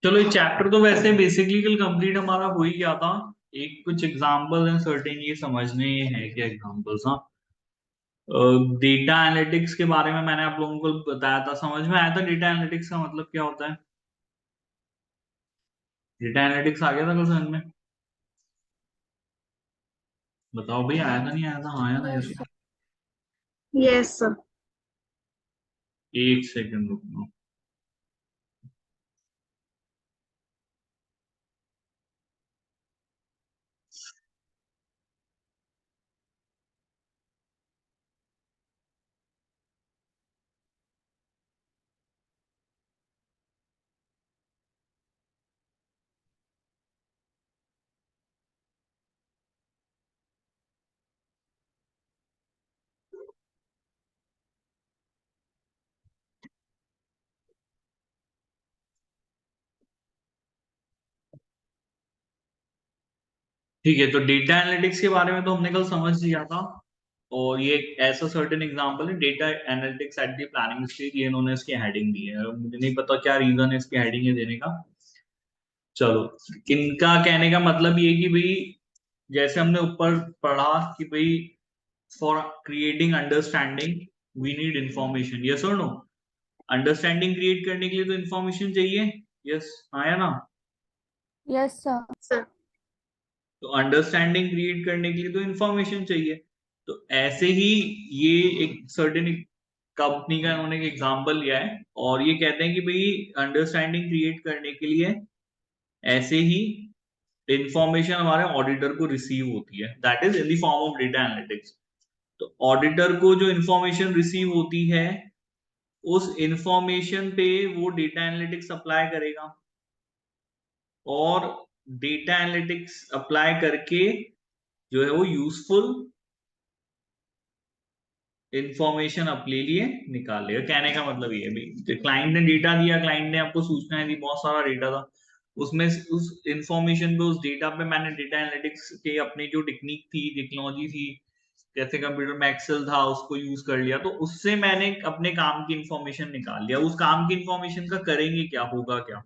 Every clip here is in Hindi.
चलो ये चैप्टर तो वैसे बेसिकली कल कंप्लीट हमारा हो ही गया था। एक कुछ एग्जांपल हैं सर्टेन, ये समझने हैं क्या एग्जांपल्स। हाँ, डेटा एनालिटिक्स के बारे में मैंने आप लोगों को बताया था, समझ में आया था डेटा एनालिटिक्स का मतलब क्या होता है। डेटा एनालिटिक्स आ गया था कल समझ में? बताओ भाई, आया था नहीं आया था? हाँ, आया था yes yes. Sir. Yes sir. एक सेकंड रुकना। ठीक है, तो डेटा एनालिटिक्स के बारे में तो हमने कल समझ लिया था। और ये एक ऐसा सर्टेन एग्जांपल है, data analytics at the planning stage. ये इन्होंने इसकी हेडिंग दी है, मुझे नहीं पता क्या रीजन है इसकी हेडिंग देने का। चलो, इनका कहने का मतलब ये कि भाई जैसे हमने ऊपर पढ़ा कि भाई for creating understanding we need information, yes और नो। अंडरस्टैंडिंग क्रिएट करने के लिए तो इंफॉर्मेशन चाहिए। यस, आया ना? Yes sir. तो अंडरस्टैंडिंग क्रिएट करने के लिए तो इंफॉर्मेशन चाहिए। तो ऐसे ही ये एक सर्टेन कंपनी का इन्होंने एक एग्जांपल लिया है, और ये कहते हैं कि भाई अंडरस्टैंडिंग क्रिएट करने के लिए ऐसे ही इंफॉर्मेशन हमारे ऑडिटर को रिसीव होती है, that is in the form of data analytics. तो ऑडिटर को जो इंफॉर्मेशन रिसीव होती है, उस इंफॉर्मेशन पे वो डेटा एनालिटिक्स अप्लाई करेगा, और डेटा एनालिटिक्स अप्लाई करके जो है वो यूजफुल इंफॉर्मेशन अपने लिए निकाल लेगा। कहने का मतलब ये है भाई, क्लाइंट ने डेटा दिया, क्लाइंट ने आपको सूचनाएं दी, बहुत सारा डेटा था उसमें। उस इंफॉर्मेशन पे, उस डेटा पे मैंने डेटा एनालिटिक्स के अपनी जो टेक्निक थी, टेक्नोलॉजी थी, जैसे कंप्यूटर में एक्सेल था, उसको यूज कर लिया, तो उससे मैंने अपने काम की इंफॉर्मेशन निकाल लिया। उस काम की इंफॉर्मेशन का करेंगे क्या, होगा क्या,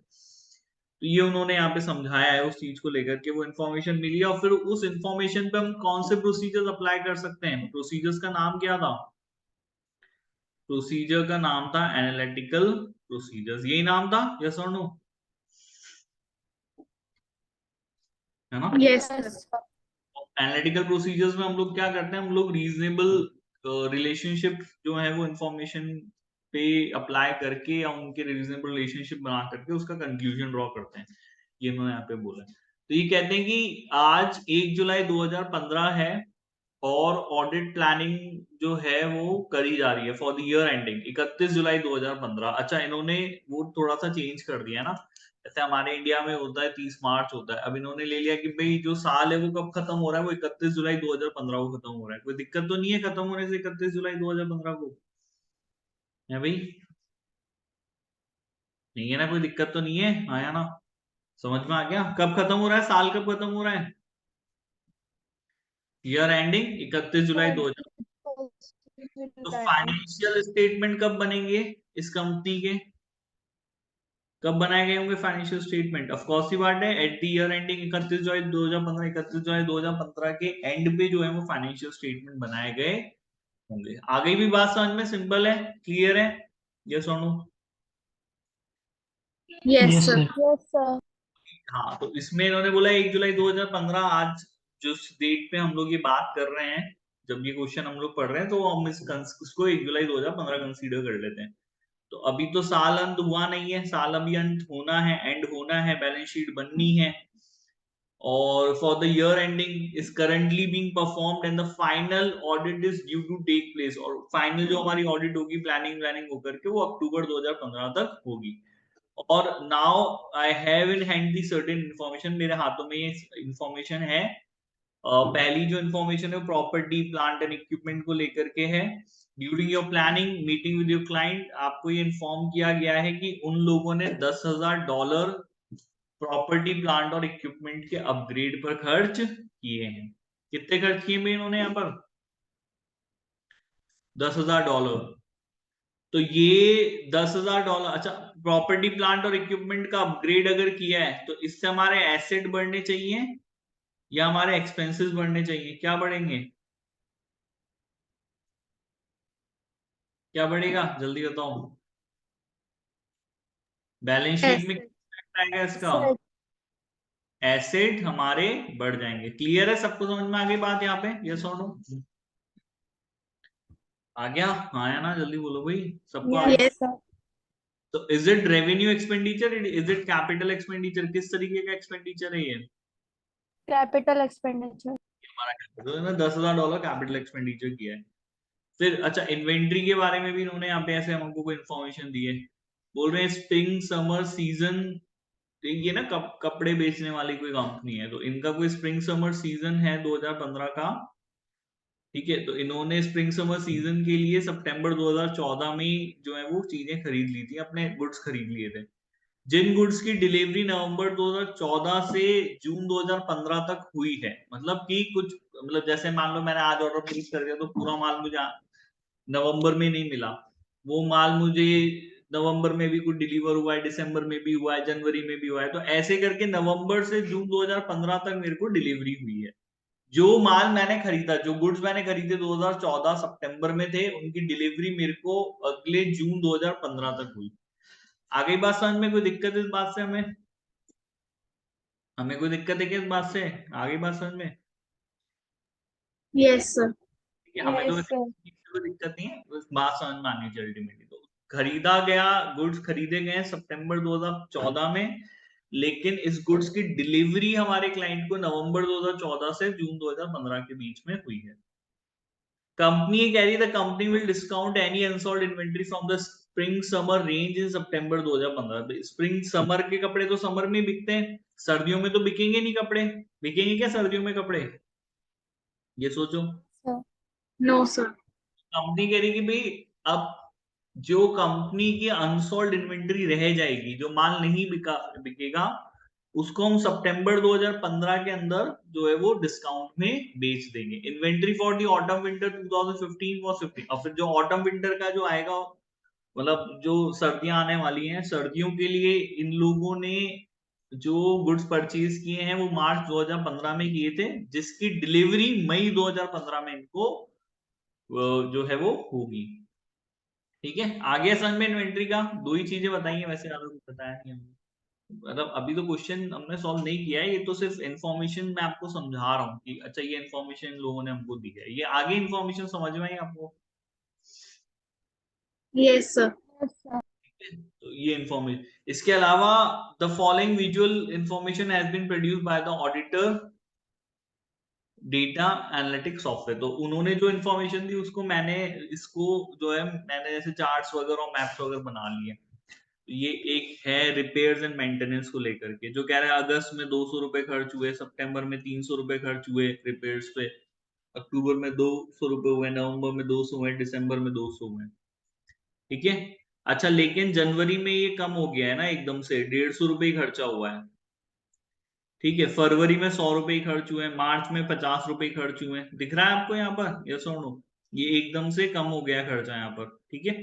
तो ये उन्होंने यहाँ पे समझाया है। उस चीज को लेकर के वो इंफॉर्मेशन मिली, और फिर उस इंफॉर्मेशन पे हम कौन से प्रोसीजर्स अप्लाई कर सकते हैं। प्रोसीजर्स का नाम क्या था? प्रोसीजर का नाम था एनालिटिकल प्रोसीजर्स, यही नाम था, यस और नो, है ना? Yes sir. एनालिटिकल प्रोसीजर्स में हम लोग क्या करते हैं, हम लोग रीजनेबल रिलेशनशिप जो है वो इंफॉर्मेशन पे अप्लाई करके, या उनके रीजनेबल रिलेशनशिप बना करके उसका कंक्लूजन ड्रॉ करते हैं। ये इन्होंने यहाँ पे बोला है। तो ये कहते हैं कि आज 1 जुलाई 2015 है, और ऑडिट प्लानिंग जो है वो करी जा रही है फॉर द ईयर एंडिंग 31 जुलाई 2015। अच्छा, इन्होंने वो थोड़ा सा चेंज कर दिया ना। जैसे हमारे इंडिया में होता है 30 मार्च होता है, अब इन्होंने ले लिया कि भाई जो साल है वो कब खत्म हो रहा है, वो 31 जुलाई 2015 को खत्म हो रहा है। कोई दिक्कत तो नहीं है खत्म होने से 31 जुलाई 2015 को? है भाई? नहीं है ना, कोई दिक्कत तो नहीं है, आया ना? समझ में आ गया कब खत्म हो रहा है, साल कब खत्म हो रहा है? ईयर एंडिंग 31 जुलाई 2000। तो फाइनेंशियल स्टेटमेंट कब बनेंगे इस कंपनी के, कब बनाए गए होंगे फाइनेंशियल स्टेटमेंट? ऑफ कोर्स ही बात है, एट द ईयर एंडिंग 31 जुलाई 2015, 31 जुलाई 2015 के एंड पे जो है वो फाइनेंशियल स्टेटमेंट बनाए गए होंगे। आगे भी बात समझ में सिंपल है, क्लियर है, यस और no? Yes sir. Yes sir. हाँ, तो इसमें इन्होंने बोला 1 जुलाई 2015, आज जो डेट पे हम लोग ये बात कर रहे हैं, जब ये क्वेश्चन हम लोग पढ़ रहे हैं, तो हम इसको 1 जुलाई 2015 कंसीडर कर लेते हैं। तो अभी तो साल अंत हुआ नहीं है, साल अभी अंत होना है, एंड होना है, बैलेंस शीट बननी है, और for the year ending is currently being performed and the final audit is due to take place. और फाइनल जो हमारी ऑडिट होगी, प्लानिंग प्लानिंग होकर के, वो अक्टूबर 2015 तक होगी। और now I have in hand the certain information, मेरे हाथों में ये इंफॉर्मेशन है। पहली जो इंफॉर्मेशन है प्रॉपर्टी प्लांट एंड इक्विपमेंट को लेकर के है। During your planning meeting with your client, आपको ये इन्फॉर्म किया गया है कि उन लोगों ने $10,000 प्रॉपर्टी प्लांट और इक्विपमेंट के अपग्रेड पर खर्च किए हैं। कितने खर्च किए हैं इन्होंने यहाँ पर? $10,000। तो ये $10,000। अच्छा, प्रॉपर्टी प्लांट और इक्विपमेंट का अपग्रेड अगर किया है तो इससे हमारे एसेट बढ़ने चाहिए या हमारे एक्सपेंसेस बढ़ने चाहिए? क्या बढ़ेंगे? क्या बढ़ेगा जल्दी बताओ। बैलेंस शीट में क्या आएगा इसका? Asset. एसेट हमारे बढ़ जाएंगे। क्लियर है? सबको समझ में आ गई बात यहाँ पे? यस और नो? आ गया? हाँ या ना, जल्दी बोलो भाई। सबको आ गया? Yes, sir. तो is it revenue expenditure, is it capital expenditure? किस तरीके का एक्सपेंडिचर है ये? Capital expenditure. हमारा कैपिटल है ना, $10,000 कैपिटल एक्सपेंडिचर किया है। फिर अच्छा, इन्वेंट्री के बारे में भी इन्होंने यहाँ पे ऐसे हमको कोई इन्फॉर्मेशन दी है। बोल रहे हैं स्प्रिंग समर सीजन, ये ना कपड़े बेचने वाली कोई कंपनी है, तो इनका कोई स्प्रिंग समर सीजन है 2015 का। ठीक है, तो इन्होंने स्प्रिंग समर सीजन के लिए सितंबर 2014 में जो है वो चीजें खरीद ली थी, अपने गुड्स खरीद लिए थे। जिन गुड्स की डिलीवरी नवंबर 2014 से जून 2015 तक हुई है, मतलब कि कुछ, मतलब जैसे मान लो मैंने आज ऑर्डर प्लेस कर दिया तो पूरा माल मुझे नवंबर में नहीं मिला, वो माल मुझे नवंबर में भी कुछ डिलीवर हुआ है, दिसंबर में भी हुआ है, जनवरी में भी हुआ है, तो ऐसे करके नवंबर से जून 2015 तक मेरे को डिलीवरी हुई है। जो माल मैंने खरीदा, जो गुड्स मैंने खरीदे 2014 सितंबर में थे, उनकी डिलीवरी मेरे को अगले जून 2015 तक हुई। आ गई बात समझ में? कोई दिक्कत इस बात से? हमें हमें कोई दिक्कत है क्या इस बात से? आ गई बात समझ में? Yes, sir. कि हमें तो Yes, वैसे sir. कोई दिक्कत नहीं है, बस बात समझ में आनी चाहिए अल्टीमेटली। तो खरीदा गया, गुड्स खरीदे गए सितंबर 2014 में, लेकिन इस गुड्स की डिलीवरी हमारे क्लाइंट को नवंबर 2014 से जून 2015 के बीच में हुई है। कंपनी कह रही, the company will discount any unsold inventory from the spring summer range in September 2015। Spring summer के कपड़े तो समर में बिकते हैं, सर्दियों में तो बिकेंगे नहीं कपड़े। बिकेंगे क्या सर्दियों में कपड़े? ये सोचो। Sir. No, sir. कंपनी कह रही कि भाई, अब जो कंपनी की अनसोल्ड इन्वेंट्री रह जाएगी, जो माल नहीं बिकेगा, उसको हम सितंबर 2015 के अंदर जो है वो डिस्काउंट में बेच देंगे। Inventory for the autumn winter 2015 was 50। और फिर जो ऑटम विंटर का जो आएगा, मतलब जो सर्दियां आने वाली हैं, सर्दियों के लिए इन लोगों ने जो गुड्स परचेज किए हैं वो मार्च 2015 में किए थे, जिसकी डिलीवरी मई 2015 में इनको जो है वो होगी। ठीक है, आगे समझ में? इन्वेंट्री का दो ही चीजें बताई हैं, वैसे ज्यादा कुछ बताया नहीं हमने। मतलब अभी तो क्वेश्चन हमने सॉल्व नहीं किया है, ये तो सिर्फ इन्फॉर्मेशन मैं आपको समझा रहा हूँ कि अच्छा ये इन्फॉर्मेशन इन लोगों ने हमको दी है। ये आगे इन्फॉर्मेशन समझ में आई आपको? Yes, sir. Yes, sir. तो ये इन्फॉर्मेशन, इसके अलावा the following visual information has been produced by the auditor data analytics software. तो उन्होंने जो इन्फॉर्मेशन दी उसको मैंने, इसको जो है मैंने जैसे चार्ट्स वगैरह और मैप्स वगैरह बना लिए। तो ये एक है रिपेयर्स एंड मेंटेनेंस को लेकर के, जो कह रहा है अगस्त में 200 रुपए खर्च हुए, सितंबर में 300 रुपए खर्च हुए रिपेयर्स पे, अक्टूबर में 200 रुपए हुए, नवंबर में 200 हुए, दिसंबर में 200 हुए। ठीक है। अच्छा, लेकिन जनवरी में ये कम हो गया है ना, एकदम से 150 रुपए ही खर्चा हुआ है। ठीक है, फरवरी में 100 रुपए ही खर्च हुए, मार्च में 50 रुपए ही खर्च हुए। दिख रहा है आपको यहाँ पर? यस और नो? ये एकदम से कम हो गया खर्चा यहाँ पर। ठीक है,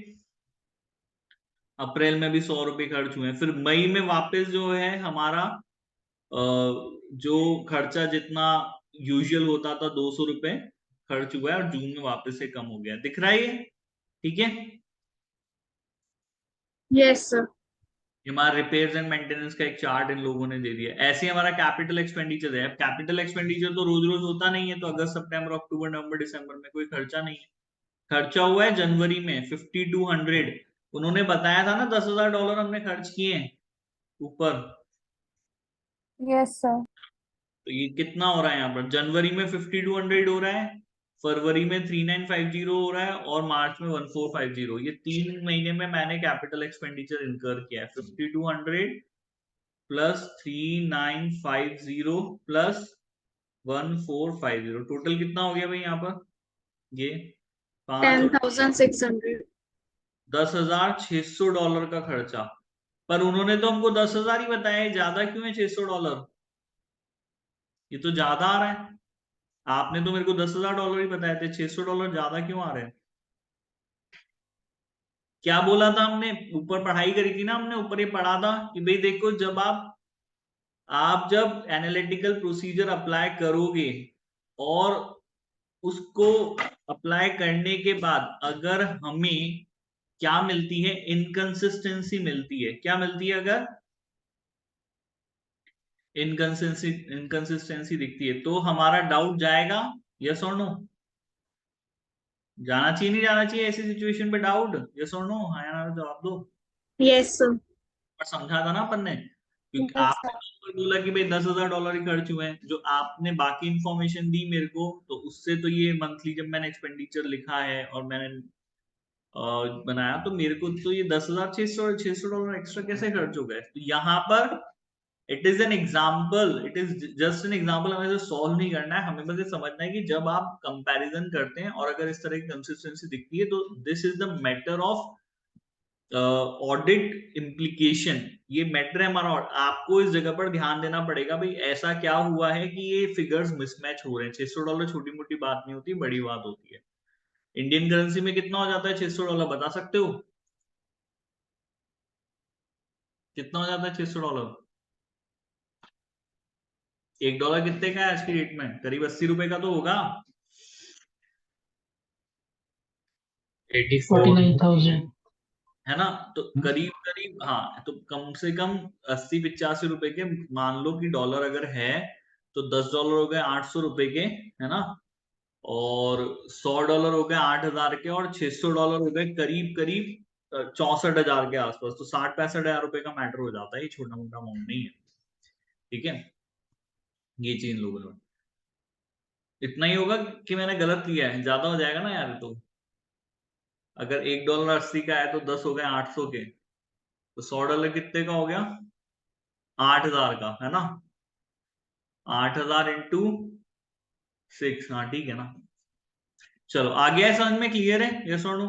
अप्रैल में भी 100 रुपए खर्च हुए। फिर मई में वापस जो है हमारा जो खर्चा जितना यूजुअल होता था 200 रुपए खर्च हुआ है, और जून में वापस से कम हो गया। दिख रहा है ये? ठीक है, Yes, sir. हमारा रिपेयर्स एंड मेंटेनेंस का एक चार्ट इन लोगों ने दे दिया। ऐसे ही हमारा कैपिटल एक्सपेंडिचर है। अब कैपिटल एक्सपेंडिचर तो रोज रोज होता नहीं है, तो अगस्त सितंबर अक्टूबर नवंबर दिसंबर में कोई खर्चा नहीं है। खर्चा हुआ है जनवरी में 5200। उन्होंने बताया था ना $10,000 हमने खर्च किए हैं ऊपर। Yes, sir. तो ये कितना हो रहा है यहाँ पर? जनवरी में 5200 हो रहा है, फरवरी में 3950 हो रहा है, और मार्च में 1450। ये 3 महीने में मैंने कैपिटल एक्सपेंडिचर इनकर किया है। 5200 प्लस 3950 प्लस 1450, टोटल कितना हो गया भाई यहाँ पर? ये 5 और 10,600. $10,600 का खर्चा। पर उन्होंने तो हमको 10,000 ही बताया है, ज्यादा क्यों है $600? ये तो ज्यादा आ रहा है। आपने तो मेरे को $10,000 ही बताए थे, $600 ज्यादा क्यों आ रहे हैं? क्या बोला था हमने, ऊपर पढ़ाई करी थी ना हमने, ऊपर ये पढ़ा था कि भाई देखो जब आप जब एनालिटिकल प्रोसीजर अप्लाई करोगे और उसको अप्लाई करने के बाद अगर हमें क्या मिलती है, इनकंसिस्टेंसी मिलती है। क्या मिलती है? अगर इनकंसिस्टेंसी दिखती है तो हमारा डाउट जाएगा, यस और नो? जाना चाहिए नहीं जाना चाहिए ऐसी सिचुएशन पे डाउट? यस और नो, हाँ या ना जवाब दो। Yes, sir. पर समझा था ना अपन ने, क्योंकि Yes, आपने sir. तो बोला कि भाई $10,000 ही खर्च हुए हैं, जो आपने बाकी इंफॉर्मेशन दी मेरे को, तो उससे तो ये मंथली जब मैंने एक्सपेंडिचर लिखा है और मैंने बनाया, तो मेरे को तो ये $10,600 एक्स्ट्रा कैसे खर्च हो गए? तो यहाँ पर it is an example, it is just an example. हमें इसे सॉल्व नहीं करना है, हमें बस ये समझना है कि जब आप कंपैरिजन करते हैं और अगर इस तरह की कंसिस्टेंसी दिखती है तो this is the matter of audit implication. ये मैटर है हमारा। आपको इस जगह पर ध्यान देना पड़ेगा, भाई ऐसा क्या हुआ है कि ये फिगर्स मिसमैच हो रहे हैं। $600 छोटी मोटी बात नहीं होती, बड़ी बात होती है। इंडियन करेंसी में कितना हो जाता है $600, बता सकते हो? कितना हो जाता है $600? $1 कितने का है आज की डेट में? करीब 80 रुपए का तो होगा। 49,000। है ना? तो करीब करीब, हाँ, तो कम से कम 80-85 रुपए के मान लो कि डॉलर अगर है, तो $10 हो गए 800 रुपए के, है ना? और $100 हो गए 8,000 के, और $600 हो गए करीब करीब 64,000 के आसपास। तो 60-65 हजार रुपए का मैटर हो जाता है, ये छोटा मोटा अमाउंट नहीं है। ठीक है, ये चीज लोगों ने इतना ही होगा कि मैंने गलत लिया है, ज्यादा हो जाएगा ना यार। तो अगर $1 80 का है तो 10 हो गए 800 के, तो $100 कितने का हो गया? 8,000 का, है ना? 8,000 इंटू 6, हाँ ठीक है ना। चलो आ गया है समझ में? क्लियर है? यस और no?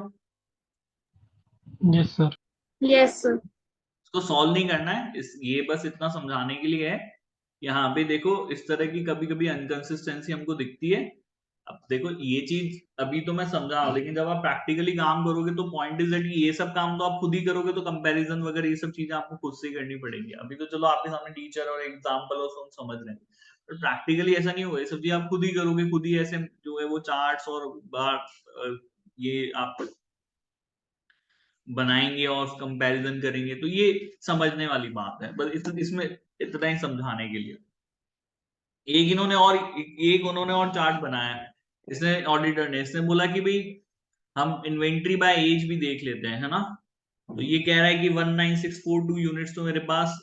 Yes sir. Yes, sir. इसको सॉल्व नहीं करना है, ये बस इतना समझाने के लिए है। यहाँ पे देखो इस तरह की कभी कभी अनकंसिस्टेंसी हमको दिखती है। अब देखो ये चीज अभी तो मैं समझा रहा हूं, लेकिन जब आप प्रैक्टिकली काम करोगे तो पॉइंट इज दैट ये सब काम तो आप खुद ही करोगे, तो कंपैरिजन वगैरह ये सब चीजें आपको खुद से ही करनी पड़ेंगी। अभी तो चलो आपके सामने टीचर और एग्जाम्पल और सब समझ रहे हैं, पर प्रैक्टिकली ऐसा नहीं होगा। ये सब चीज आप खुद ही करोगे, खुद ही ऐसे जो है वो चार्ट्स और बार ये आप बनाएंगे और कंपैरिजन करेंगे, तो ये समझने वाली बात है। बस इसमें इतना ही समझाने के लिए। एक उन्होंने और चार्ट बनाया है, इसने ऑडिटर ने, इसने बोला कि भाई हम इन्वेंट्री बाय एज भी देख लेते हैं, है ना? तो ये कह रहा है कि 19642 यूनिट्स तो मेरे पास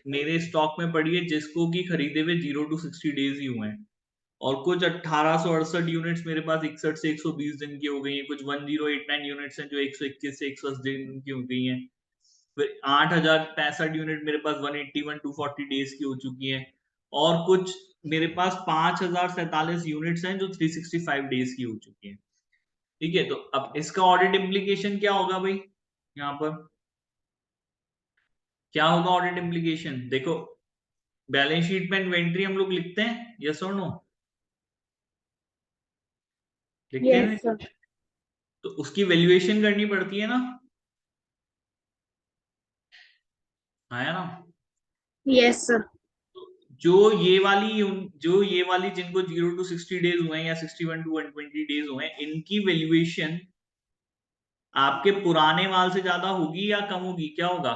मेरे स्टॉक में पड़ी है, जिसको कि खरीदे हुए 0 to 60 डेज ही हुए हैं। और कुछ 1868 यूनिट्स मेरे पास 61 से 120 दिन की हो गई है। कुछ 1089 यूनिट्स हैं जो 121 से 180 दिन की हो गई हैं। फिर 8,065 यूनिट मेरे पास 181-240 डेज की हो चुकी है। और कुछ मेरे पास 5,047 यूनिट्स हैं जो 365 डेज की हो चुकी है। ठीक है, तो अब इसका ऑडिट इम्प्लीकेशन क्या होगा भाई? यहाँ पर क्या होगा ऑडिट इम्प्लीकेशन? देखो, बैलेंस शीट में इन्वेंट्री हम लोग लिखते हैं, यस और नो? लिखते हैं। Yes, sir. तो उसकी वैल्यूएशन करनी पड़ती है ना, आया ना? Yes, sir. जो ये वाली जिनको 0 to 60 डेज हुए हैं या 61 to 120 डेज हुए हैं, इनकी वैल्यूएशन आपके पुराने माल से ज्यादा होगी या कम होगी? क्या होगा?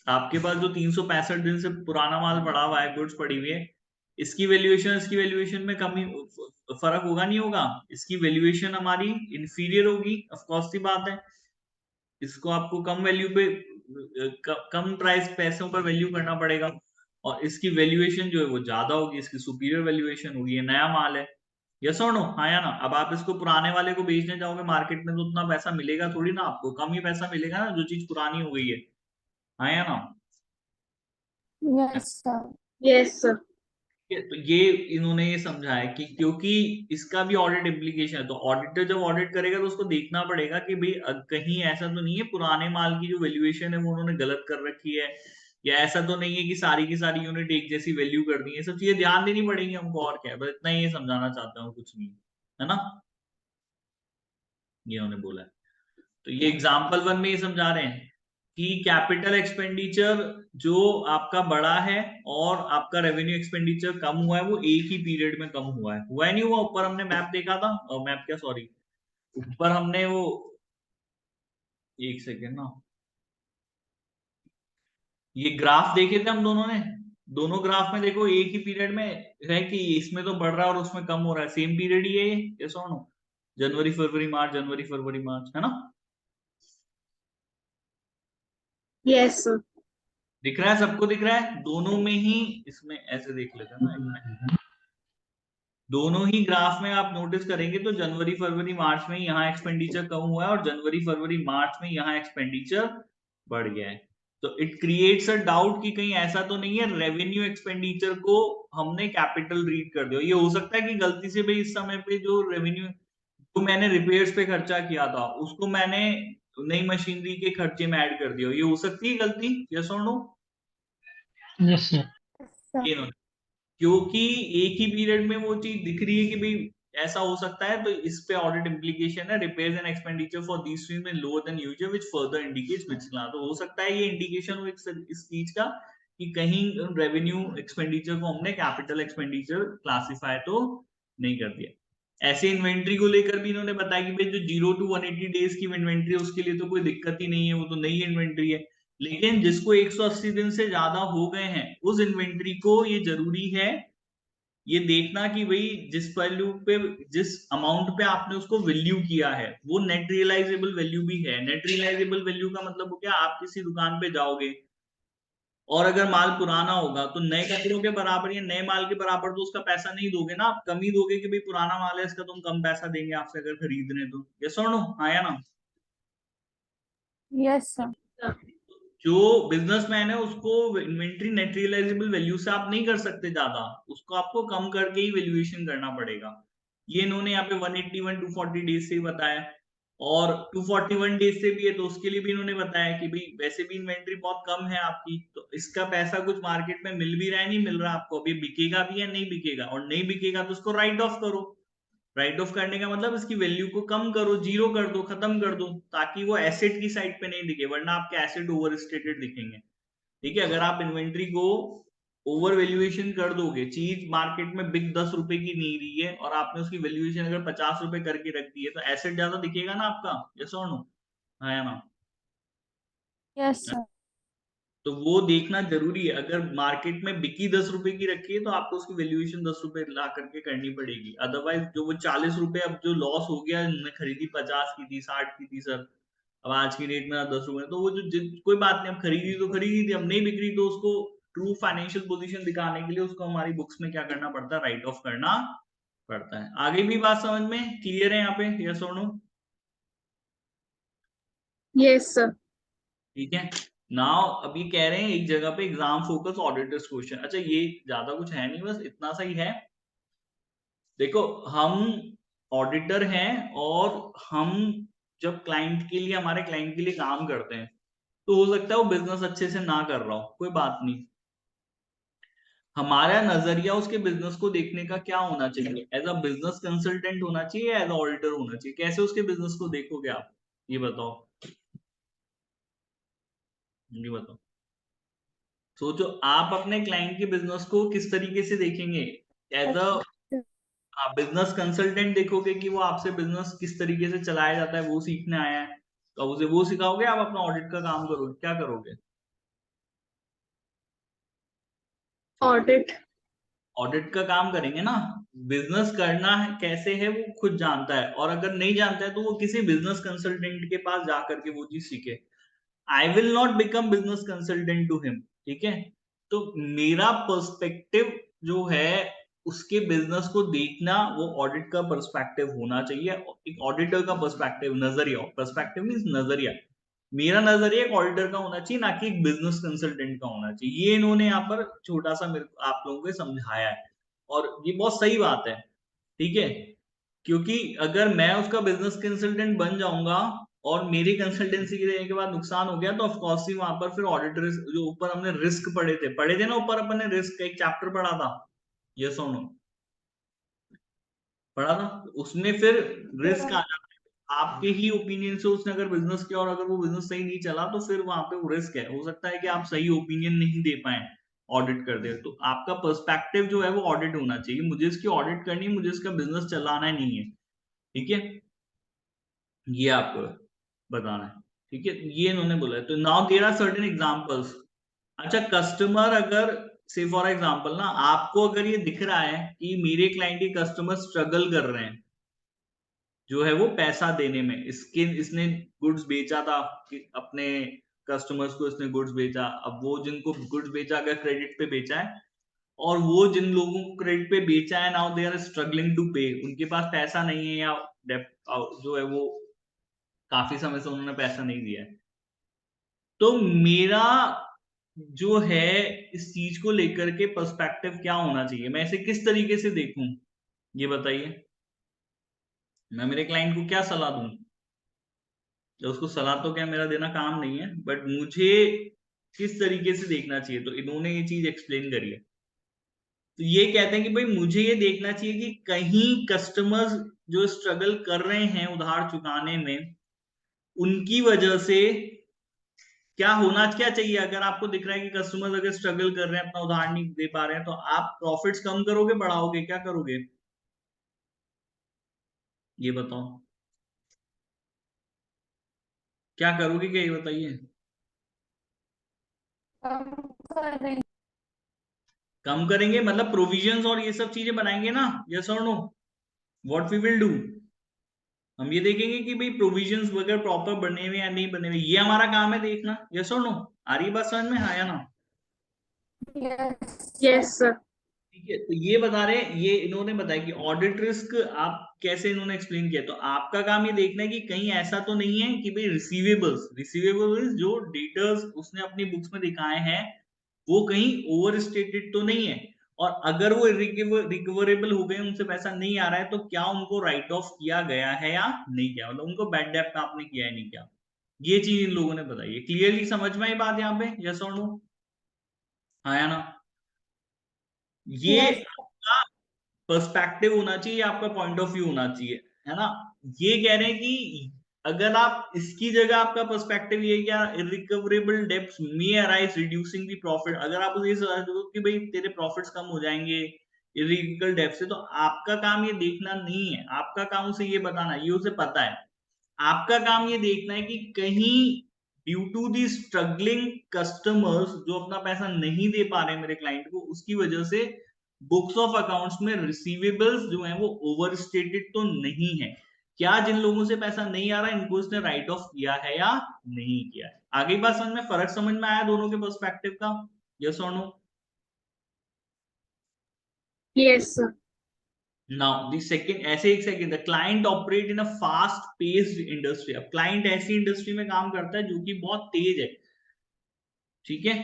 आपके पास जो 365 दिन से पुराना माल पड़ा हुआ है, गुड्स पड़ी हुई है, इसकी वैल्यूएशन में कमी, फर्क होगा नहीं होगा? इसकी वैल्यूएशन हमारी इंफीरियर होगी, ऑफ कोर्स सी बात है। इसको आपको कम वैल्यू पे कम प्राइस पैसों पर वैल्यू करना पड़ेगा, और इसकी वैल्यूएशन जो है वो ज्यादा होगी, इसकी सुपीरियर वैल्यूएशन होगी, ये नया माल है। यस और नो, हाँ या ना? अब आप इसको पुराने वाले को बेचने जाओगे मार्केट में तो उतना पैसा मिलेगा थोड़ी ना आपको, कम ही पैसा मिलेगा ना, जो चीज पुरानी हो गई है, हाँ या ना? Yes, sir. Yes, sir. तो ये इन्होंने ये समझा है कि क्योंकि इसका भी ऑडिट इम्प्लीकेशन है, तो ऑडिटर जब ऑडिट करेगा तो उसको देखना पड़ेगा कि भाई कहीं ऐसा तो नहीं है पुराने माल की जो वैल्यूएशन है वो उन्होंने गलत कर रखी है, या ऐसा तो नहीं है कि सारी की सारी यूनिट एक जैसी वैल्यू कर दी है। सब चीजें ध्यान देनी पड़ेंगी हमको, और क्या है, बस इतना ही ये समझाना चाहता हूँ, कुछ नहीं, है ना? ये उन्होंने बोला है। तो ये एग्जाम्पल 1 में ही समझा रहे हैं कि कैपिटल एक्सपेंडिचर जो आपका बड़ा है और आपका रेवेन्यू एक्सपेंडिचर कम हुआ है वो एक ही पीरियड में कम हुआ है नहीं हुआ। ऊपर हमने मैप देखा था, मैप क्या सॉरी, ऊपर हमने वो, एक सेकेंड ना, ये ग्राफ देखे थे हम दोनों ने। दोनों ग्राफ में देखो एक ही पीरियड में है कि इसमें तो बढ़ रहा है और उसमें कम हो रहा है, सेम पीरियड ही है ये सोनो, जनवरी फरवरी मार्च, जनवरी फरवरी मार्च, है ना? Yes, sir. दिख रहा है, सबको दिख रहा है दोनों में ही। इसमें ऐसे देख लेते हैं ना, इसमें दोनों ही ग्राफ में आप नोटिस करेंगे तो जनवरी फरवरी मार्च में यहाँ एक्सपेंडिचर कम हुआ है और जनवरी फरवरी मार्च में यहाँ एक्सपेंडिचर बढ़ गया है। तो इट क्रिएट्स अ डाउट कि कहीं ऐसा तो नहीं है रेवेन्यू एक्सपेंडिचर को हमने कैपिटल रीड कर दिया। ये हो सकता है कि गलती से भाई इस समय पे जो रेवेन्यू, जो मैंने रिपेयर्स पे खर्चा किया था उसको मैंने नई मशीनरी के खर्चे में ऐड कर दिया, ये हो सकती है गलती, यस और नो? Yes, sir. ये नो, क्योंकि एक ही पीरियड में वो चीज दिख रही है कि भाई ऐसा हो सकता है, तो इस पे ऑडिट इंप्लीकेशन है, repairs and expenditure for these stream is lower than usual which further indicates which class. तो हो सकता है ये इंडिकेशन हो इस चीज का कि कहीं रेवेन्यू एक्सपेंडिचर को हमने कैपिटल एक्सपेंडिचर क्लासिफाई तो नहीं कर दिया। ऐसे इन्वेंट्री को लेकर भी इन्होंने बताया कि भाई जो 0 to 180 डेज की इन्वेंट्री है उसके लिए तो कोई दिक्कत ही नहीं है, वो तो नई इन्वेंट्री है। लेकिन जिसको 180 दिन से ज्यादा हो गए हैं उस इन्वेंट्री को ये जरूरी है ये देखना कि भाई जिस वैल्यू पे, जिस अमाउंट पे आपने उसको वैल्यू किया है वो नेट रियलाइजेबल वैल्यू भी है। नेट रियलाइजेबल वैल्यू का मतलब हो गया आप किसी दुकान पे जाओगे और अगर माल पुराना होगा तो नए कपड़ों के बराबर या नए माल के बराबर तो उसका पैसा नहीं दोगे ना, आप कम ही दोगे कि भाई पुराना माल है इसका तुम कम पैसा देंगे आपसे अगर खरीद रहे तो। यस और नो, हाँ या ना? Yes, sir. जो बिजनेसमैन है उसको इन्वेंट्री नेट रियलाइजेबल वैल्यू से आप नहीं कर सकते ज्यादा, उसको आपको कम करके ही वैल्यूएशन करना पड़ेगा। ये इन्होंने यहाँ पे 181 240 डेज से ही बताया और 241 डेज से भी है तो उसके लिए भी इन्होंने बताया कि भाई वैसे भी इन्वेंट्री बहुत कम है आपकी, तो इसका पैसा कुछ मार्केट में मिल भी रहा है नहीं मिल रहा आपको, अभी बिकेगा भी या नहीं बिकेगा, और नहीं बिकेगा तो उसको राइट ऑफ करो। राइट ऑफ करने का मतलब इसकी वैल्यू को कम करो, जीरो कर दो, खत्म कर दो, ताकि वो एसेट की साइड पे नहीं दिखे, वरना आपके एसेट ओवर स्टेटेड दिखेंगे। ठीक है, अगर आप इन्वेंट्री को ओवर वैल्यूएशन कर दोगे, चीज मार्केट में बिक 10 रुपए की नहीं रही है और आपने उसकी वैल्यूएशन अगर 50 रुपए करके रख दी है तो एसेट ज्यादा दिखेगा ना आपका, यस और नो, हाँ या ना? Yes, sir. तो वो देखना जरूरी है, अगर मार्केट में बिकी 10 रुपए की रखी है तो आपको उसकी वैल्यूएशन 10 रुपए ला करके करनी पड़ेगी, अदरवाइज जो वो 40 रुपए अब जो लॉस हो गया, उन्होंने खरीदी 50 की थी 60 की थी सर, अब आज की रेट में 10 रुपए, तो वो जो कोई बात नहीं, अब खरीदी तो खरीदी थी, अब नहीं बिक रही तो उसको ट्रू फाइनेंशियल पोजीशन दिखाने के लिए उसको हमारी बुक्स में क्या करना पड़ता है, राइट ऑफ करना पड़ता है। आगे भी बात समझ में क्लियर है यहाँ पे, यस और नो? Yes, sir. ठीक है, नाउ अभी कह रहे हैं एक जगह पे एग्जाम फोकस ऑडिटर्स क्वेश्चन। अच्छा ये ज्यादा कुछ है नहीं, बस इतना सा ही है। देखो हम ऑडिटर हैं और हम जब क्लाइंट के लिए, हमारे क्लाइंट के लिए काम करते हैं तो हो सकता है वो बिजनेस अच्छे से ना कर रहा हो, कोई बात नहीं, हमारा नजरिया उसके बिजनेस को देखने का क्या होना चाहिए, एज अ बिजनेस कंसल्टेंट होना चाहिए या एज अ ऑडिटर होना चाहिए? कैसे उसके बिजनेस को देखोगे आप, ये बताओ, ये बताओ, सोचो आप अपने क्लाइंट के बिजनेस को किस तरीके से देखेंगे, एज अ बिजनेस कंसल्टेंट देखोगे कि वो आपसे बिजनेस किस तरीके से चलाया जाता है वो सीखने आया है, तो आप उसे वो सिखाओगे, आप अपना ऑडिट का काम करोगे, क्या करोगे? Audit. ऑडिट का काम करेंगे ना, बिजनेस करना है कैसे है वो खुद जानता है, और अगर नहीं जानता है तो वो किसी बिजनेस कंसल्टेंट के पास जाकर के वो चीज सीखे। I will not become business consultant to him, ठीक है? तो मेरा पर्सपेक्टिव जो है उसके बिजनेस को देखना वो ऑडिट का पर्सपेक्टिव होना चाहिए, एक ऑडिटर का पर्सपेक्टिव, नजरिया, पर्सपेक्टिव मींस नजरिया, मेरा नजरिया एक ऑडिटर का होना चाहिए ना कि एक बिजनेस कंसल्टेंट का होना चाहिए। ये इन्होंने यहाँ पर छोटा सा मेरे को आप लोगों को समझाया है और ये बहुत सही बात है, ठीक है? क्योंकि अगर मैं उसका बिजनेस कंसल्टेंट बन जाऊंगा और मेरी कंसल्टेंसी के देने के बाद नुकसान हो गया तो ऑफ कोर्स ही वहां पर फिर ऑडिटर, जो ऊपर हमने रिस्क पढ़े थे ना, ऊपर अपन ने रिस्क का एक चैप्टर पढ़ा था, यस और नो, पढ़ा था, उसमें फिर रिस्क आ जाता है, आपके ही ओपिनियन से उसने अगर बिजनेस किया और अगर वो बिजनेस सही नहीं चला तो फिर वहां पे वो रिस्क है, हो सकता है कि आप सही ओपिनियन नहीं दे पाए ऑडिट कर दे। तो आपका पर्सपेक्टिव जो है वो ऑडिट होना चाहिए, मुझे इसकी ऑडिट करनी है, मुझे इसका बिजनेस चलाना नहीं है, ठीक है, ये आपको बताना है, ठीक है, ये इन्होंने बोला है। तो now there are certain examples. अच्छा, कस्टमर अगर से फॉर एग्जांपल ना, आपको अगर ये दिख रहा है कि मेरे क्लाइंट के कस्टमर स्ट्रगल कर रहे हैं जो है वो पैसा देने में, इसने गुड्स बेचा था कि अपने कस्टमर्स को इसने गुड्स बेचा, अब वो जिनको गुड्स बेचा अगर क्रेडिट पे बेचा है, और वो जिन लोगों को क्रेडिट पे बेचा है now they are struggling to pay, उनके पास पैसा नहीं है या डेप्ट जो है वो काफी समय से उन्होंने पैसा नहीं दिया है, तो मेरा जो है इस चीज को लेकर के पर्सपेक्टिव क्या होना चाहिए, मैं इसे किस तरीके से देखूं, ये बताइए। मैं मेरे क्लाइंट को क्या सलाह दूं? तो उसको सलाह तो क्या मेरा देना काम नहीं है, बट मुझे किस तरीके से देखना चाहिए, तो इन्होंने ये चीज एक्सप्लेन करी है। तो ये कहते हैं कि भाई मुझे ये देखना चाहिए कि कहीं कस्टमर्स जो स्ट्रगल कर रहे हैं उधार चुकाने में, उनकी वजह से क्या होना क्या चाहिए। अगर आपको दिख रहा है कि कस्टमर्स अगर स्ट्रगल कर रहे हैं, अपना उधार नहीं दे पा रहे हैं, तो आप प्रॉफिट्स कम करोगे बढ़ाओगे, क्या करोगे, ये बताओ, क्या करोगे, क्या ये बताइए। कम करेंगे मतलब प्रोविजंस और ये सब चीजें बनाएंगे ना, यस और no, what we will do, हम ये देखेंगे कि भाई प्रोविजंस वगैरह प्रॉपर बने हुए या नहीं बने हुए, ये हमारा काम है देखना, यस और नो। आ रही बात समझ में, हाँ या ना? Yes, sir. ठीक है, तो ये बता रहे हैं, ये इन्होंने बताया कि ऑडिट रिस्क आप कैसे इन्होंने एक्सप्लेन किया, तो आपका काम ये देखना है कि कहीं ऐसा तो नहीं है कि भाई रिसीवेबल्स जो डेटर्स उसने अपनी बुक्स में दिखाए हैं वो कहीं ओवर स्टेटेड तो नहीं है, और अगर वो रिकवरेबल हो गए, उनसे पैसा नहीं आ रहा है, तो क्या उनको राइट ऑफ किया गया है या नहीं किया, मतलब उनको बैड डेब्ट आपने किया है नहीं किया, ये चीज इन लोगों ने बताई है। क्लियरली समझ में आई बात यहाँ पे, यस और नो, हाँ या ना? ये Yes. आपका पर्सपेक्टिव होना चाहिए, आपका पॉइंट ऑफ व्यू होना चाहिए, है ना। ये कह रहे हैं कि अगर आप इसकी जगह आपका पर्सपेक्टिव ये क्या, irrecoverable debts may arise reducing the profit, अगर आप उसे सलाह दो कि भाई तेरे प्रॉफिट्स कम हो जाएंगे इरिकवरेबल डेब्ट से, तो आपका काम ये देखना नहीं है, आपका काम उसे ये बताना, ये उसे पता है, आपका काम ये देखना है कि कहीं due to the struggling customers जो अपना पैसा नहीं दे पा रहे मेरे क्लाइंट को, उसकी वजह से बुक्स ऑफ अकाउंट्स में रिसीवेबल्स जो है वो ओवर स्टेटेड तो नहीं है, क्या जिन लोगों से पैसा नहीं आ रहा है इनको उसने राइट ऑफ किया है या नहीं किया है। आगे बात समझ में, फर्क समझ में आया दोनों के पर्सपेक्टिव का, यस और no? Yes, sir. Now the second, ऐसे एक second, the client operate in a fast paced industry, अब क्लाइंट ऐसी इंडस्ट्री में काम करता है जो कि बहुत तेज है, ठीक है,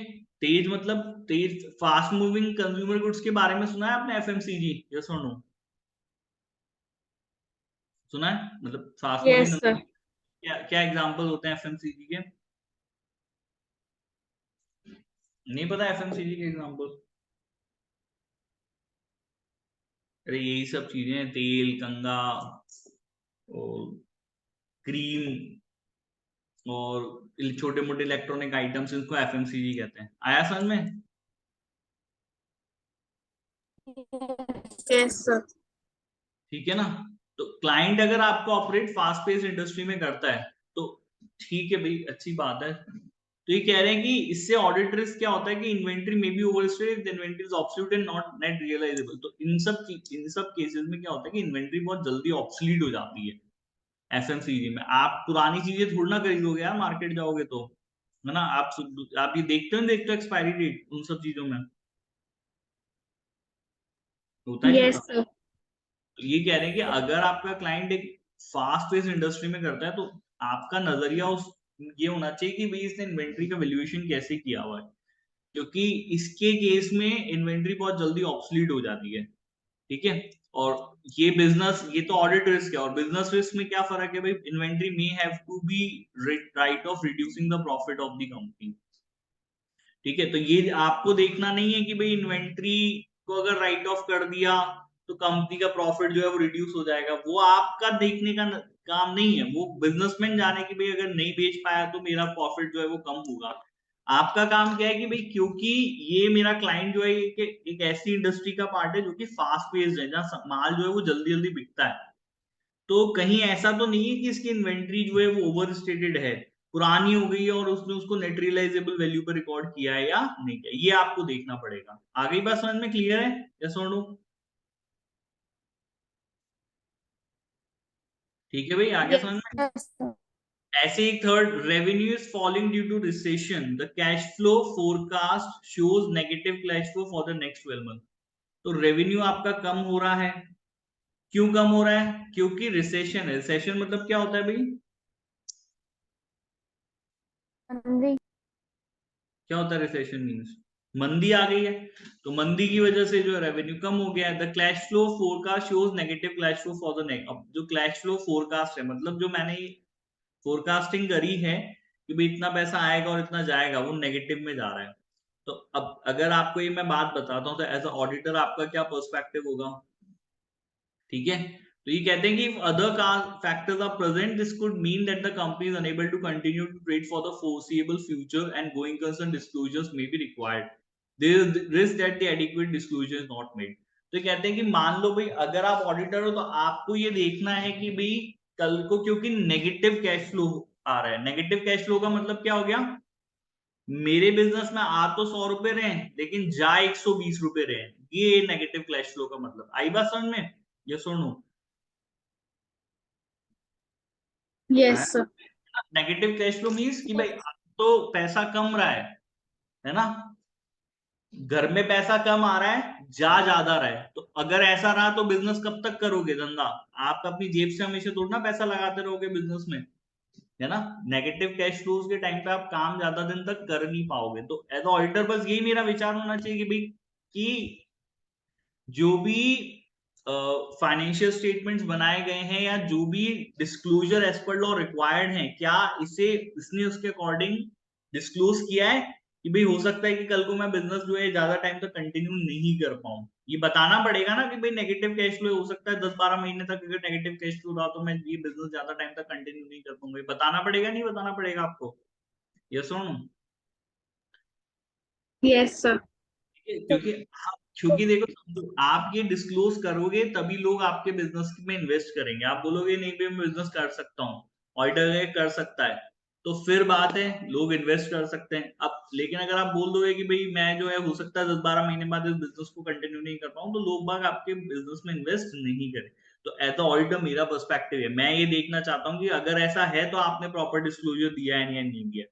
तेज मतलब तेज फास्ट मूविंग कंज्यूमर गुड्स के बारे में सुना है आपने, एफएमसीजी, यस और नो, सुना है, मतलब फास्ट मूविंग, Yes, sir. क्या क्या एग्जांपल होते हैं एफएमसीजी के, नहीं पता एफएमसीजी के एग्जांपल? अरे यही सब चीजें हैं, तेल, कंगा और क्रीम और छोटे मोटे इलेक्ट्रॉनिक आइटम्स, इनको एफएमसीजी कहते हैं, आया समझ में? Yes, sir. ठीक है ना। तो क्लाइंट अगर आपको ऑपरेट फास्ट पेस इंडस्ट्री में करता है तो ठीक है भाई, अच्छी बात है। तो ये कह रहे हैं कि इससे ऑडिट रिस्क क्या होता है कि इन्वेंट्री में be overstated, inventory is obsolete and not net realisable, तो इन सब केसेस में क्या होता है कि इन्वेंट्री बहुत जल्दी ऑब्सोलीट हो जाती है एफएमसीजी में। आप पुरानी चीजें थोड़ा ना खरीदोगे यार, मार्केट जाओगे तो, है ना, आप ये देखते हो एक्सपायरी डेट उन सब चीजों में, होता है नहीं Yes, होता? sir. तो ये कह रहे हैं कि अगर आपका क्लाइंट एक फास्ट पेस इंडस्ट्री में करता है तो आपका नजरिया उस ये होना चाहिए कि भाई इसने इन्वेंट्री का वैल्यूएशन कैसे किया हुआ है, क्योंकि इसके केस में इन्वेंट्री बहुत जल्दी ऑब्सोलीट हो जाती है, ठीक है। और ये बिजनेस, ये तो ऑडिट रिस्क है, और बिजनेस रिस्क में क्या फर्क है भाई, inventory may have to be write off reducing the profit of the company, ठीक है। तो ये आपको देखना नहीं है कि भाई इन्वेंट्री को अगर राइट ऑफ कर दिया तो कंपनी का प्रॉफिट जो है वो रिड्यूस हो जाएगा। वो आपका देखने का काम नहीं है, वो बिजनेसमैन जाने की भाई अगर नहीं बेच पाया तो मेरा प्रॉफिट जो है वो कम होगा। आपका काम क्या है कि भाई क्योंकि ये मेरा क्लाइंट जो है एक ऐसी इंडस्ट्री का पार्ट है जो कि फास्ट पेस्ड है, जहाँ माल जो है वो जल्दी जल्दी बिकता है, तो कहीं ऐसा तो नहीं है कि इसकी इन्वेंट्री जो है वो ओवर स्टेटेड है, पुरानी हो गई है और उसने उसको नेट रियलाइजेबल वैल्यू पर रिकॉर्ड किया है या नहीं किया, ये आपको देखना पड़ेगा। आगे बात समझ में क्लियर है? यस और नो? ठीक है भाई, आगे समझ में? Yes, sir. ऐसे एक third, revenue is falling due to recession, the cash flow forecast shows negative cash flow for the next 12 month. तो रेवेन्यू आपका कम हो रहा है, क्यों कम हो रहा है? क्योंकि रिसेशन है। रिसेशन मतलब क्या होता है भाई? मंदी। क्या होता है रिसेशन मींस? मंदी आ गई है, तो मंदी की वजह से जो रेवेन्यू कम हो गया है। The cash flow forecast shows negative cash flow for the next. अब जो कैश फ्लो फोरकास्ट है, मतलब जो मैंने फोरकास्टिंग करी है कि भाई इतना पैसा आएगा और इतना जाएगा, वो नेगेटिव में जा रहा है। तो अब अगर आपको ये मैं बात बताता हूँ तो एज अ ऑडिटर आपका क्या पर्सपेक्टिव होगा? ठीक है, तो ये कहते हैं कि if other factors are present, this could mean that the company is unable to continue to trade for the foreseeable future and going concern disclosures may be required. There is the risk that the adequate disclosure is not made. तो ये कहते हैं कि मान लो भाई अगर आप ऑडिटर हो तो आपको ये देखना है कि भाई कल को, क्योंकि नेगेटिव कैश फ्लो आ रहा है। नेगेटिव कैश फ्लो का मतलब क्या हो गया? मेरे बिजनेस में आ तो 100 रुपए रहे लेकिन जा 120 रुपए रहे, ये नेगेटिव कैश फ्लो का मतलब। आई बात समझ में? ये सुनो, Yes, sir. Negative cash flow means कि भाई अब तो पैसा कम रहा है ना, घर में पैसा कम आ रहा है, जा ज्यादा रहा है। तो अगर ऐसा रहा तो बिजनेस कब तक करोगे धंधा? आप अपनी जेब से हमेशा थोड़ा ना पैसा लगाते रहोगे बिजनेस में, है ना। नेगेटिव कैश फ्लोज के टाइम पे आप काम ज्यादा दिन तक कर नहीं पाओगे। तो एज ऑडिटर बस यही मेरा विचार होना चाहिए कि भाई कि जो भी फाइनेंशियल स्टेटमेंट्स बनाए गए हैं या जो भी disclosure as per law required है, क्या इसने उसके अकॉर्डिंग डिस्क्लोज किया है कि भाई हो सकता है कि कल को मैं बिजनेस जो है ज्यादा टाइम तक कंटिन्यू नहीं कर पाऊं। ये बताना पड़ेगा ना कि भाई नेगेटिव कैश फ्लो हो सकता है 10-12 महीने तक, अगर नेगेटिव कैश फ्लो रहा तो मैं ये बिजनेस ज्यादा टाइम तक कंटिन्यू नहीं कर पाऊंगा। बताना पड़ेगा नहीं बताना पड़ेगा आपको? यस और नो? Yes, sir. क्योंकि क्योंकि देखो आप ये डिस्क्लोज करोगे तभी लोग आपके बिजनेस में इन्वेस्ट करेंगे। आप बोलोगे नहीं भाई मैं बिजनेस कर सकता हूँ, ऑडिटर कर सकता है, तो फिर बात है लोग इन्वेस्ट कर सकते हैं। अब लेकिन अगर आप बोल दोगे कि भाई मैं जो है हो सकता है 10-12 महीने बाद इस बिजनेस को कंटिन्यू नहीं कर पाऊँ, तो लोग बाग आपके बिजनेस में इन्वेस्ट नहीं करें। तो एज अ ऑडिटर मेरा पर्सपेक्टिव है, मैं ये देखना चाहता हूँ कि अगर ऐसा है तो आपने प्रॉपर डिस्क्लोजर दिया है या नहीं दिया।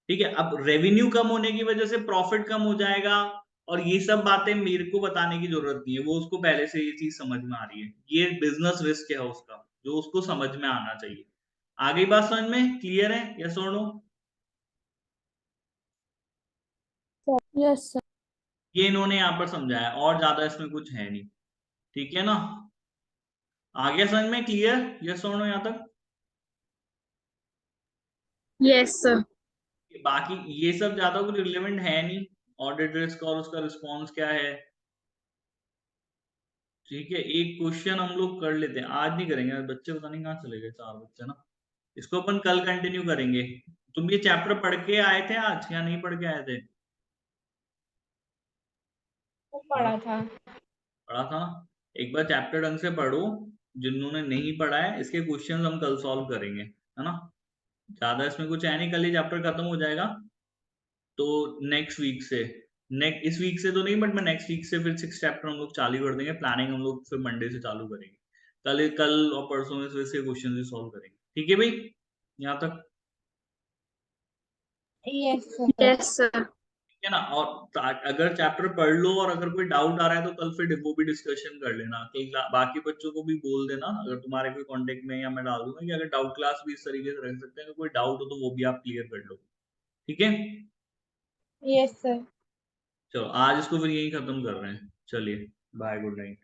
ठीक है, अब रेवेन्यू कम होने की वजह से प्रॉफिट कम हो जाएगा, और ये सब बातें मेरे को बताने की जरूरत नहीं है, वो उसको पहले से ये चीज समझ में आ रही है। ये बिजनेस रिस्क है उसका जो उसको समझ में आना चाहिए। आगे बात समझ में क्लियर है? यस और नो? Yes, sir. ये इन्होंने यहाँ पर समझाया, और ज्यादा इसमें कुछ है नहीं। ठीक है ना? आगे समझ में क्लियर? यस और नो यहाँ तक? Yes, sir. बाकी ये सब ज्यादा कुछ रिलेवेंट है नहीं। ऑडिट रिस्क और उसका रिस्पॉन्स क्या है। ठीक है, एक क्वेश्चन हम लोग कर लेते हैं, आज नहीं करेंगे, आज बच्चे पता नहीं कहाँ चले गए, 4 बच्चे ना। इसको अपन कल कंटिन्यू करेंगे। तुम ये चैप्टर पढ़ के आए थे आज या नहीं पढ़ के आए थे? पढ़ा था। पढ़ा था ना? एक बार चैप्टर ढंग से पढ़ो, जिन्होंने नहीं पढ़ा है इसके क्वेश्चंस हम कल सॉल्व करेंगे, है ना। ज्यादा इसमें कुछ है नहीं, कल ये चैप्टर खत्म हो जाएगा। तो नेक्स्ट वीक से, इस वीक से तो नहीं बट मैं नेक्स्ट वीक से फिर 6 चैप्टर हम लोग चालू कर देंगे। प्लानिंग हम लोग फिर मंडे से चालू करेंगे। कल कल और परसों में से क्वेश्चन भी सॉल्व करेंगे। ठीक है भाई, यहाँ तक? Yes, sir. Yes, sir. ठीक है ना? और अगर चैप्टर पढ़ लो और अगर कोई डाउट आ रहा है तो कल फिर वो भी डिस्कशन कर लेना, कि बाकी बच्चों को भी बोल देना, अगर तुम्हारे कोई कांटेक्ट में, या मैं डाल दूंगा कि अगर डाउट क्लास भी इस तरीके से रख सकते हैं, अगर कोई डाउट हो तो वो भी आप क्लियर कर लो। ठीक है, Yes, sir. चलो आज इसको फिर यही खत्म कर रहे हैं। चलिए, बाय, गुड नाइट।